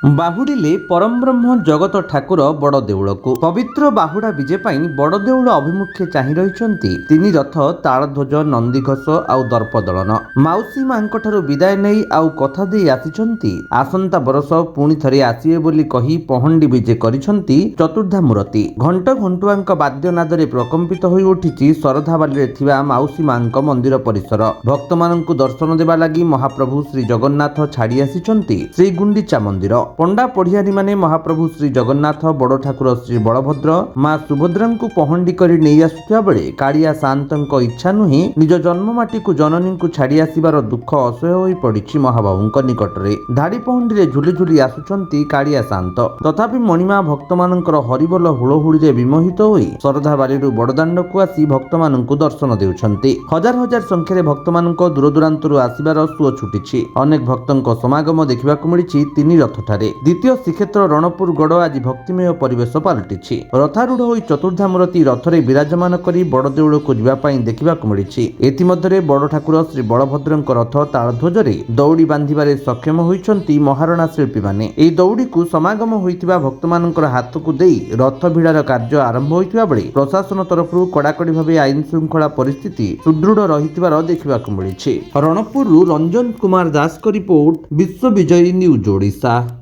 ବାହୁଡ଼ିଲେ ପରମବ୍ରହ୍ମ ଜଗତ ଠାକୁର ବଡ଼ ଦେଉଳକୁ। ପବିତ୍ର ବାହୁଡ଼ା ବିଜେ ପାଇଁ ବଡ଼ ଦେଉଳ ଅଭିମୁଖେ ଚାହିଁ ରହିଛନ୍ତି ତିନି ରଥ, ତାଳଧ୍ୱଜ, ନନ୍ଦିଘୋଷ ଆଉ ଦର୍ପଦଳନ। ମାଉସୀ ମାଙ୍କଠାରୁ ବିଦାୟ ନେଇ ଆଉ କଥା ଦେଇ ଆସିଛନ୍ତି ଆସନ୍ତା ବରଷ ପୁଣି ଥରେ ଆସିବେ ବୋଲି କହି ପହଣ୍ଡି ବିଜେ କରିଛନ୍ତି ଚତୁର୍ଦ୍ଧାମୂରତି। ଘଣ୍ଟ ଘଣ୍ଟୁଆଙ୍କ ବାଦ୍ୟନାଦରେ ପ୍ରକମ୍ପିତ ହୋଇ ଉଠିଛି ଶରଧାବାଲିରେ ଥିବା ମାଉସୀ ମାଙ୍କ ମନ୍ଦିର ପରିସର। ଭକ୍ତମାନଙ୍କୁ ଦର୍ଶନ ଦେବା ଲାଗି ମହାପ୍ରଭୁ ଶ୍ରୀ ଜଗନ୍ନାଥ ଛାଡ଼ି ଆସିଛନ୍ତି ଶ୍ରୀଗୁଣ୍ଡିଚା ମନ୍ଦିର। ପଣ୍ଡା ପଢ଼ିଆରୀମାନେ ମହାପ୍ରଭୁ ଶ୍ରୀ ଜଗନ୍ନାଥ, ବଡ଼ ଠାକୁର ଶ୍ରୀ ବଳଭଦ୍ର, ମା ସୁଭଦ୍ରାଙ୍କୁ ପହଣ୍ଡି କରି ନେଇ ଆସୁଥିବା ବେଳେ କାଳିଆ ସାଆନ୍ତଙ୍କ ଇଚ୍ଛା ନୁହେଁ ନିଜ ଜନ୍ମମାଟିକୁ ଜନନୀଙ୍କୁ ଛାଡ଼ି ଆସିବାର ଦୁଃଖ ଅସହ୍ୟ ହୋଇ ପଡ଼ିଛି ମହାବାବୁଙ୍କ ନିକଟରେ। ଧାଡ଼ି ପହଣ୍ଡିରେ ଝୁଲି ଝୁଲି ଆସୁଛନ୍ତି କାଳିଆ ସାଆନ୍ତ। ତଥାପି ମଣିମା ଭକ୍ତମାନଙ୍କର ହରିବୋଲ ହୁଳହୁଳିରେ ବିମୋହିତ ହୋଇ ଶରଧାବାଲିରୁ ବଡ଼ଦାଣ୍ଡକୁ ଆସି ଭକ୍ତମାନଙ୍କୁ ଦର୍ଶନ ଦେଉଛନ୍ତି। ହଜାର ହଜାର ସଂଖ୍ୟାରେ ଭକ୍ତମାନଙ୍କ ଦୂରଦୂରାନ୍ତରୁ ଆସିବାର ସୁଅ ଛୁଟିଛି। ଅନେକ ଭକ୍ତଙ୍କ ସମାଗମ ଦେଖିବାକୁ ମିଳିଛି ତିନି ରଥଠାରେ। ଦ୍ୱିତୀୟ ଶ୍ରୀକ୍ଷେତ୍ର ରଣପୁର ଗଡ଼ ଆଜି ଭକ୍ତିମୟ ପରିବେଶ ପାଲଟିଛି। ରଥାରୂଢ଼ ହୋଇ ଚତୁର୍ଦ୍ଧାମୂରତି ରଥରେ ବିରାଜମାନ କରି ବଡ଼ଦେଉଳକୁ ଯିବା ପାଇଁ ଦେଖିବାକୁ ମିଳିଛି। ଏଥିମଧ୍ୟରେ ବଡ଼ ଠାକୁର ଶ୍ରୀ ବଳଭଦ୍ରଙ୍କ ରଥ ତାଳଧ୍ୱଜରେ ଦଉଡ଼ି ବାନ୍ଧିବାରେ ସକ୍ଷମ ହୋଇଛନ୍ତି ମହାରଣା ଶିଳ୍ପୀମାନେ। ଏହି ଦଉଡ଼ିକୁ ସମାଗମ ହୋଇଥିବା ଭକ୍ତମାନଙ୍କର ହାତକୁ ଦେଇ ରଥ ଭିଡ଼ାର କାର୍ଯ୍ୟ ଆରମ୍ଭ ହୋଇଥିବା ବେଳେ ପ୍ରଶାସନ ତରଫରୁ କଡ଼ାକଡ଼ି ଭାବେ ଆଇନ ଶୃଙ୍ଖଳା ପରିସ୍ଥିତି ସୁଦୃଢ଼ ରହିଥିବାର ଦେଖିବାକୁ ମିଳିଛି। ରଣପୁରରୁ ରଞ୍ଜନ କୁମାର ଦାସଙ୍କ ରିପୋର୍ଟ, ବିଶ୍ୱ ବିଜୟୀ ନ୍ୟୁଜ ଓଡ଼ିଶା।